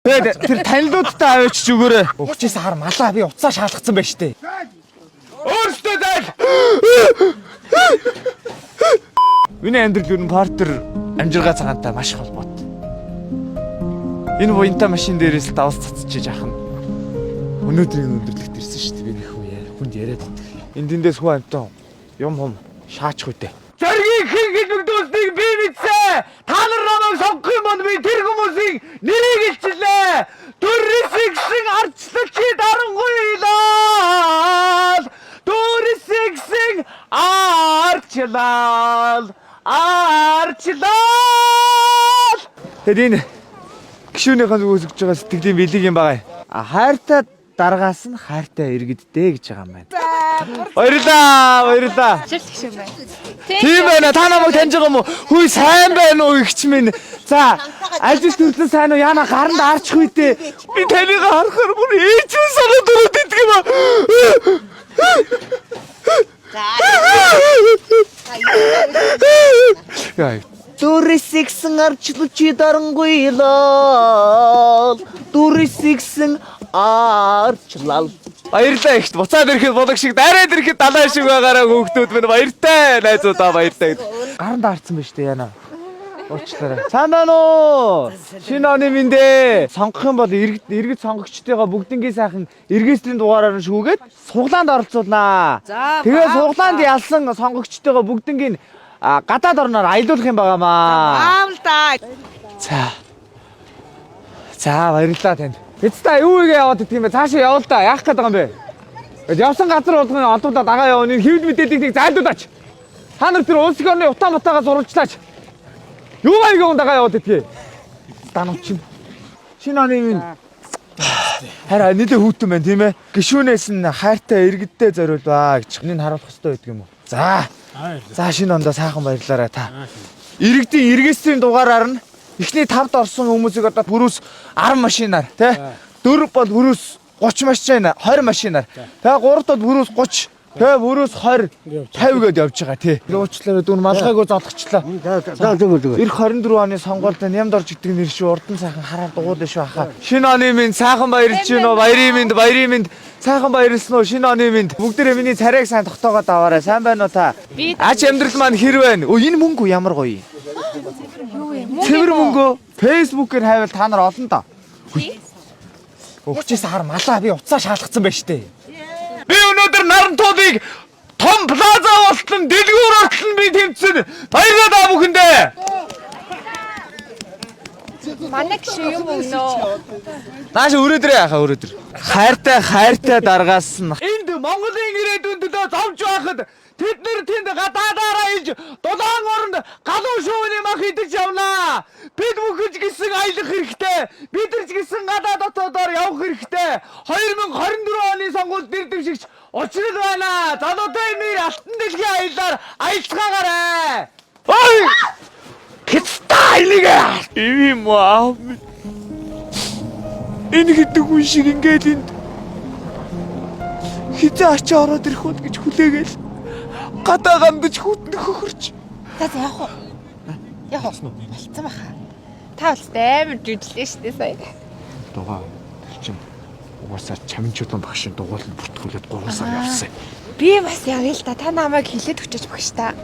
Тэгээд тэр танилуудтай аваач өгөөрэй. Өгчээс хар малаа би уцаа шаалгацсан байж тээ. Өөртөө зайл. Миний амьдрал юу н партер амжиргаа цагаантай маш холбоотой. Энэ буянтай машин дээрээс л давс цацчихж яах нь. Өнөөдрийн өндөрлөгт ирсэн шүү дээ би нэх үе. Хүнд яриад байна. Энд дэндээс хүү амтан юм шаачих үедээ. Зоргийг хэн гэж өгдөөснийг би мэдсэн. Та нар намайг сонгох юм бол би тэр хүмүүсийн нэрийг илчлээ. Дүрсгсэн арчлалчи дарангуйлал. Дүрсгсэн арчлал. Тэд энэ гişүүнийхэн зүгээс өгч байгаа сэтгэлийн бэлэг юм байгаа. Хайртай дараагаас нь хайртай иргэдтэй гэж байгаа юм байна. Баярлаа. Шилх шиг байна. Тийм байна. Та намайг таньж байгаа юм уу? Хүй сайн байна уу ихч минь. За, ажил төрөлн сайн уу? Яна гаранд арчих үедээ би таныг харахаар бүр ээжгүй санаад өрөөд идэх юм аа. Яа. Дүрсгсэн арчлалчи дарангуйлал. Дүрсгсэн арчлал. Баярлалаа ихт буцаад ирэхэд бодог шиг дараад ирэхэд далай шиг байгаараа хөөхтүүд минь баяртай найзуудаа баяртай. Гаранд арцсан байж тээ яана. Уучлаарай. Сайн байна уу? Шинэ оны минь сонгох юм бол иргэд сонгогчдойгоо бүгднгийн сайхан эргээслийн дугаараар нь шүүгээд суглаанд оролцуулнаа. Тэгээ суглаанд ялсан сонгогчдойгоо бүгднгийн гадаад орноор аялуулах юм байгаамаа. Аавал да. За баярлалаа танд. Эцтэй юу игээ яваад идэх юм бэ? Цаашаа явал да. Яах гээд байгаа юм бэ? Явсан газар болгоны олдуулаа дагаа явна. Хэвлэл мэдээллийг нэг зайлуулаач. Та нар тэр улс орны утаа матаагаа сурвалжлаач. Юу байгааг дагаа яваад идэх. Данууч юм. Шинэ оны минь хараа нэлээ хүүтэн байна тийм ээ. Гишүүнээс нь хайртай иргэдтэй зориулваа гэж энэ харуулах хэрэгтэй байдаг юм уу? За шинэ ондоо сайхан баярлаарай та. Иргэдийн эргээсийн дугаараар нь эхний 5-д орсон хүмүүсийг одоо бүрүүс 10 машинаар тий 4 бол бүрүүс 30 машин 20 машинаар тэгээ 3-д бол бүрүүс 30 тэгээ бүрүүс 20 50 гээд явж байгаа тий. Уучлаарай дүүн малгайг залгачлаа. Эх 24 оны сонгуульд нямд орж идэг нэр шүү урдан сайхан хараад дугуулна шүү хаа. Шинэ оны минь сайхан баярлж гинөө баярын минь сайхан баярлсан уу шинэ оны минь бүгдээрээ миний царайг сайн тогтоогоод аваарай. Сайн байна уу та? Ач амьдрал маань хэр байна? Өө энэ мөнгө ямар гоё. Цэвэр мөнгө фэйсбүүкээр хайвал та нар олно да. Өгчээс хар малаа би уцаа шаалгацсан байж тээ. Би өнөөдөр Нарантуудыг том плаза болтон дэлгүүр болтон би тэмцэн баярлалаа бүхэндээ. Манай гişүү юм өгнөө. Нааш өрөөдрөө яхаа өрөөдөр. Хайртай дараагаас нь энд Монголын ирээдүйн төлөө зовж байхад тэд нэр тэнд гадаадаараа илж дулаан оронд галуу шууны мах идэж явнаа. Бид бүхэж гисэн аялах хэрэгтэй. Бид нар ч гисэн гадаа дотоодоор явах хэрэгтэй. 2024 оны сонгуульд дэрдэмшигч учрал байна. Залуутай нэр алтан дэлхийн аяллаар аялцгаагаарай. Ой! Хэцтайлигээ. Ийм аа. Энэ гэдэг үн шиг ингээд энд хизээ ачаа ороод ирэх үү гэж хүлээгээл гадаа гамдаж хүүтэн хөхөрч. За явах уу? Явах уу? Болцсон баха. Та бол амар жүжиглээ шүү дээ сая. Дугаа чинь угаасаа чамчуудан багшийн дугуйланд бүртгүүлээд 3 сар явсан. Би бас явъя л да. Та намайг хилээд өчөж багш та.